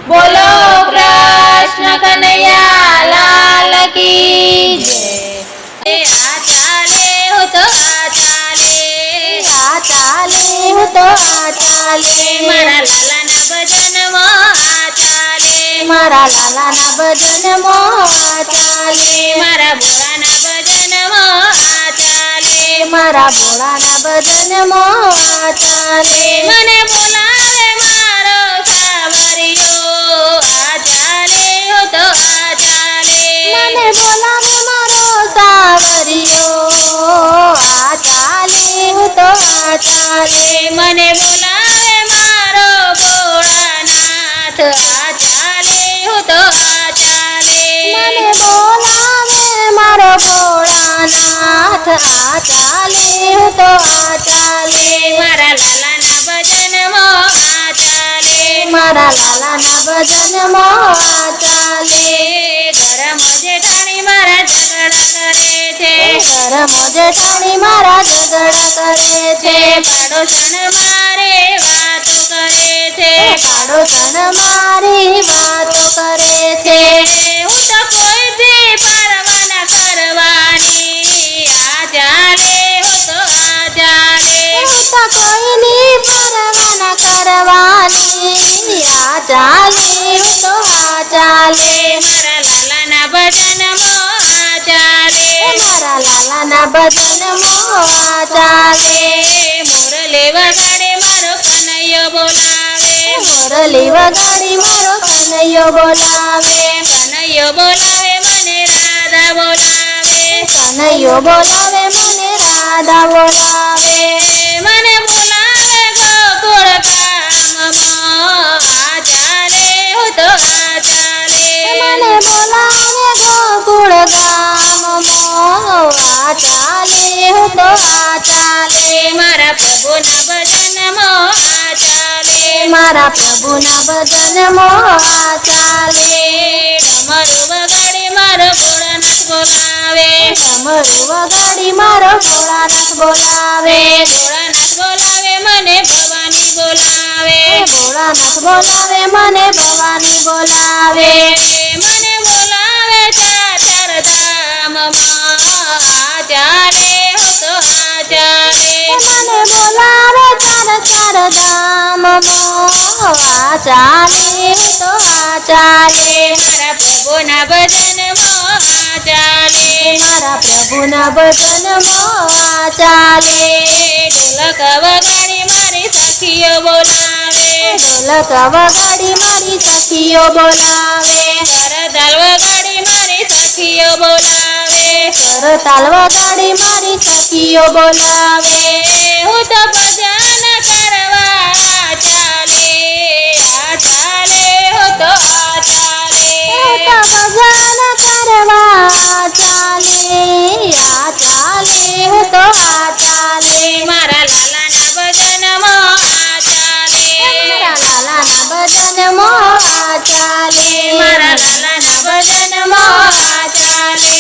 બોલો કૃષ્ણ કનૈયા લાલ કી જય। આ ચાલે હો તો આ ચાલે, આ ચાલે હું તો આ ચાલે, મારા લાલાના ભજનમાં આ ચાલે, મારા લાલાના ભજનમાં આ ચાલે, મારા ભોળાના ભજનમાં આ ચાલે, મારા ભોળાના ભજનમાં આ ચાલે, મને બોલાવે મારો સાવરિયો આ ચાલે હો તો આ ચાલે, મને બોલાવે મારો સાવરિયો આ ચાલે હું તો આ ચાલે, મને બોલાવે મારો ભોળાનાથ આ ચાલે હો તો આ ચાલે, મને બોલાવે મારો ભોળાનાથ આ ચાલે હું તો આ ચાલે, મારા લાલાના ભજનમાં આ ચાલે, મારા લાલાના ભજનમાં આ ચાલે, ધર્મ જેઠાણી મારા ઝઘડા કરે છે, ધર્મ જેઠાણી મારા ઝઘડા કરે છે, પાડોશન મારે વાતો કરે છે, પાડોશન મારી વાતો કરે છે, હું તો કોઈથી પરવાના કરવાની આ ચાલે હો તો આ ચાલે, હું તો કોઈની પરવાના કરવાની આ ચાલે હું તો આ ચાલે, મારા લાલાના ભજનમાં આ ચાલે, મારા લાલાના ભજનમાં આ ચાલે, મુરલી વગાડે મારો કનૈયો બોલાવે, મુરલી વગાડી મારો કનૈયો બોલાવે, કનૈયો બોલાવે મને રાધા બોલાવે, કનૈયો બોલાવે મને રાધા બોલાવે, મને બોલાવે ગોકુળ ધામમાં આ ચાલે હો તો આ ચાલે, મને બોલાવે ગોકુળ ગામમાં આ ચાલે હું તો આ ચાલે, મારા પ્રભુના ભજનમાં આ ચાલે, મારા પ્રભુના ભજનમાં આ ચાલે, ડમરું વગાડે મારો ભોળાનાથ બોલાવે, ડમરું વગાડી મારો ભોળાનાથ બોલાવે, ભોળાનાથ બોલાવે મને ભવાની બોલાવે, ભોળાનાથ બોલાવે મને ભવાની બોલાવે, મને બોલાવે ચાચર ધામમાં આ ચાલે હો તો આ ચાલે, મને બોલાવે ચાર ચાર ધામમાં આ ચાલે હું તો આ ચાલે, મારા પ્રભુના ભજનમાં આ ચાલે, મારા પ્રભુના ભજનમાં આ ચાલે, ઢોલક વગાડી મારી સખીઓ બોલાવે, ઢોલક વગાડી મારી સખીઓ બોલાવે, કરતાલ વગાડી મારી સખીઓ બોલાવે, કરતાલ વગાડી મારી સખીઓ બોલાવે, હું તો ભજન કરવા આ ચાલે હો તો આ ચાલે, હું તો ભજન કરવા ચાલે આ ચાલે હું તો આ ચાલે, મારા લાલાના ભજનમાં આ ચાલે, મારા લાલાના ભજનમાં આ ચાલે, મારા લાલાના ભજનમાં આ ચાલે,